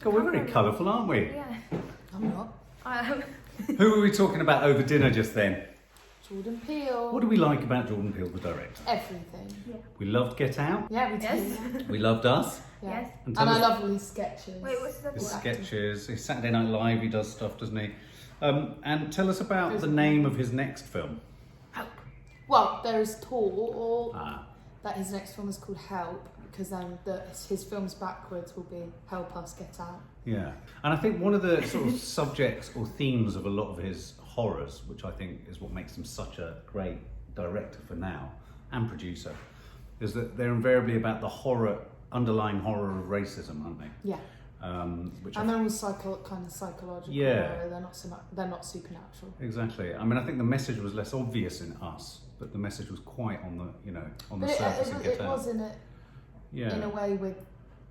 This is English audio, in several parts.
God, we're very colourful, aren't we? Yeah. I'm not. Who were we talking about over dinner just then? Jordan Peele. What do we like about Jordan Peele, the director? Everything. Yeah. We loved Get Out. Yeah, we do. Yes. We loved Us. Yeah. Yes. And tell I us love all his sketches. Wait, what's the his other one? sketches, his Saturday Night Live, he does stuff, doesn't he? And tell us about the name of his next film. Help. Well, there is talk Ah, that his next film is called Help, because then his films backwards will be Help Us Get Out. yeah. And I think one of the sort of subjects or themes of a lot of his horrors, which I think is what makes him such a great director for now and producer, is that they're invariably about the underlying horror of racism, aren't they? Yeah. Which And they're all kind of psychological. Yeah. Horror. They're not so much. They're not supernatural. Exactly. I mean, I think the message was less obvious in Us, but the message was quite on the But surface in Get it Out. was in a way with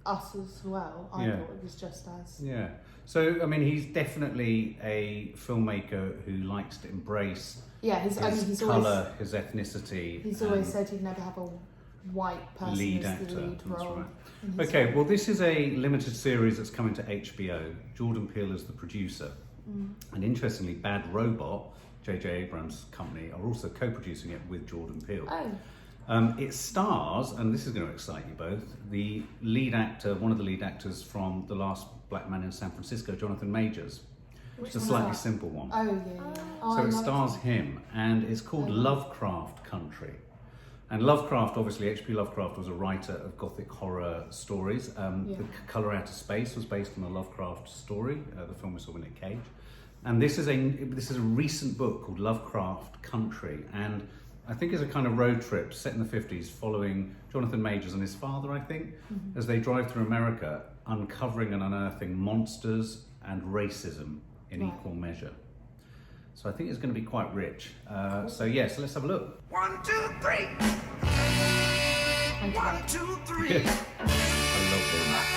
Us as well. I Yeah. thought it was just as. Yeah. So, I mean, he's definitely a filmmaker who likes to embrace Yeah, his colour, his ethnicity. He's always said he'd never have a white person lead as actor. the lead That's role. right. in his Okay, film. well, this is a limited series that's coming to HBO. Jordan Peele is the producer. And interestingly, Bad Robot, J.J. Abrams' company, are also co-producing it with Jordan Peele. Oh. It stars, and this is going to excite you both, the lead actor, one of the lead actors from The Last Black Man in San Francisco, Jonathan Majors. It's a one's slightly that? simple one. Oh yeah. Oh, So I it love stars him, and it's called Lovecraft Country. And Lovecraft, obviously, H.P. Lovecraft was a writer of gothic horror stories. The Colour Out of Space was based on a Lovecraft story, the film we saw with Nick Cage. And this is a recent book called Lovecraft Country, and I think it's a kind of road trip set in the 50s following Jonathan Majors and his father, I think, as they drive through America, uncovering and unearthing monsters and racism in equal measure. So I think it's going to be quite rich. So let's have a look. 1, 2, 3. 1, 2, 3. I love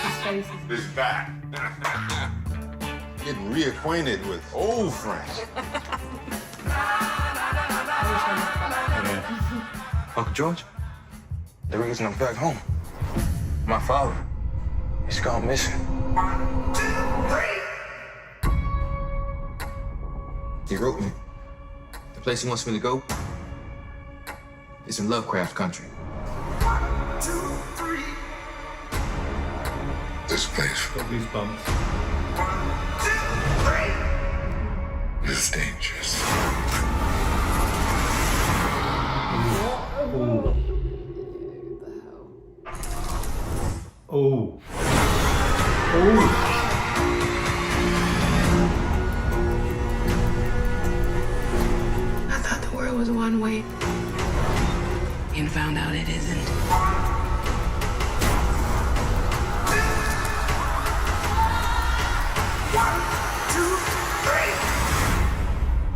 His face is It's back. Getting reacquainted with old friends. Uncle George, the reason I'm back home, my father, he's gone missing. 1, 2, 3. He wrote me. The place he wants me to go is in Lovecraft Country. 1, 2, 3. This place Got goosebumps. 1, 2, 3. Is dangerous. Ooh. Oh. Oh. I thought the world was one way and found out it isn't.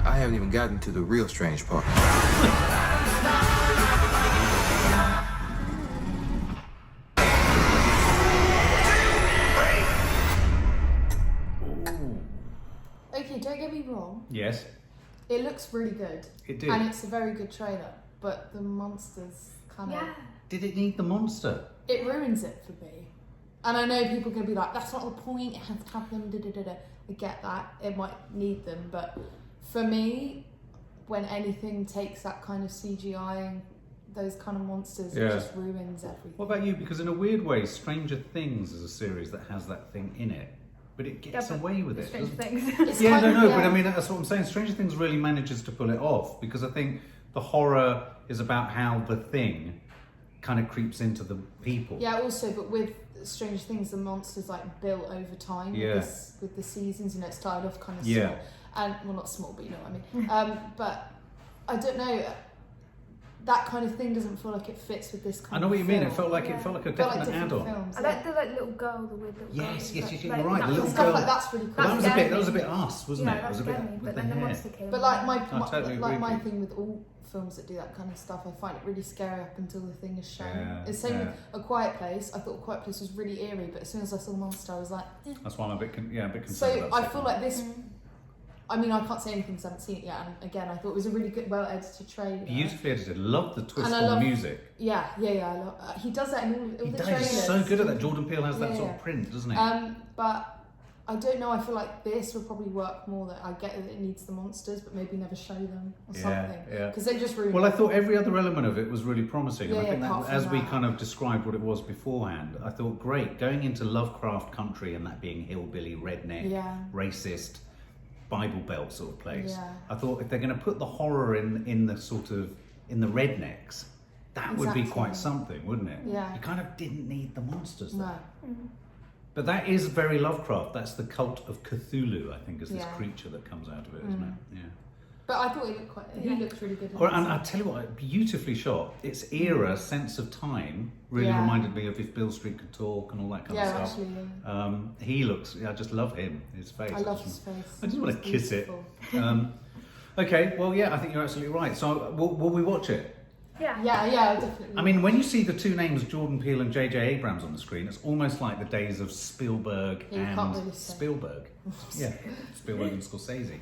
I haven't even gotten to the real strange part. Okay, don't get me wrong. Yes, It looks really good. it did. And it's a very good trailer, but the monsters kind of Yeah. Did it need the monster? it ruins it for me. And I know people are gonna be like, that's not the point, it has to have them, da da da da. I get that, it might need them, but for me, when anything takes that kind of CGI and those kind of monsters, Yeah. it just ruins everything. What about you? Because in a weird way, Stranger Things is a series that has that thing in it, but it gets away with it. Strange doesn't it? things. It's Yeah, kind no, of- but I mean, that's what I'm saying. Stranger Things really manages to pull it off because I think the horror is about how the thing kind of creeps into the people. Yeah, also, but with Stranger Things, the monsters like built over time Yeah. with the seasons. You know, it started off kind of Yeah. small, and well, not small, but you know what I mean. But I don't know. That kind of thing doesn't feel like it fits with this kind I of know what you mean. It film. felt like Yeah. a Felt like definite different add-on. films. I like the little girl, the weird little girl. Yes, yes, Like, you're like, right. The that little was- Stuff girl. like that's really cool. Well, that scared was a me. bit us, wasn't Yeah, it? It that was a bit scared me, with but the then the hair. monster came. But like totally like agree my with you. thing with all films that do that kind of stuff, I find it really scary up until the thing is shown. Yeah, It's same yeah. with A Quiet Place. I thought A Quiet Place was really eerie, but as soon as I saw the monster, I was like, eh. That's why I'm a bit concerned. So about I the feel second like this. I mean, I can't say anything because I haven't seen it yet. And again, I thought it was a really good, well edited trailer. one. Beautifully edited. Love the twist And I on the love- music. Yeah. I love. He does that in all He the does. trailers. He's so good at that. Jordan Peele has that Yeah, sort yeah. of print, doesn't he? But I don't know. I feel like this would probably work more. That I get that it needs the monsters, but maybe never show them or something. Yeah. Because they just ruin. Well, I thought every other element of it was really promising. And Yeah, I think apart that, from as we that. kind of described what it was beforehand, I thought, great, going into Lovecraft Country and that being hillbilly, redneck, Yeah. racist, Bible Belt sort of place. Yeah. I thought if they're going to put the horror in the sort of, in the rednecks, that would be Exactly. quite something, wouldn't it? Yeah. You kind of didn't need the monsters No. there. But that is very Lovecraft. That's the cult of Cthulhu, I think, is this Yeah. creature that comes out of it, isn't it? Yeah. But I thought he looked quite. He looks really good. in Or, this. and I'll tell you what, beautifully shot. Its era, sense of time, really Yeah. reminded me of If Beale Street Could Talk and all that kind Yeah, of stuff. actually. He looks, I just love him, his face. I love his face. I just want to It's kiss beautiful. it. Okay, well, yeah, I think you're absolutely right. So, will we watch it? Yeah. Yeah, definitely. I mean, when you see the two names, Jordan Peele and J.J. Abrams, on the screen, it's almost like the days of Spielberg You can't and really say. Spielberg. Yeah, Spielberg and Scorsese.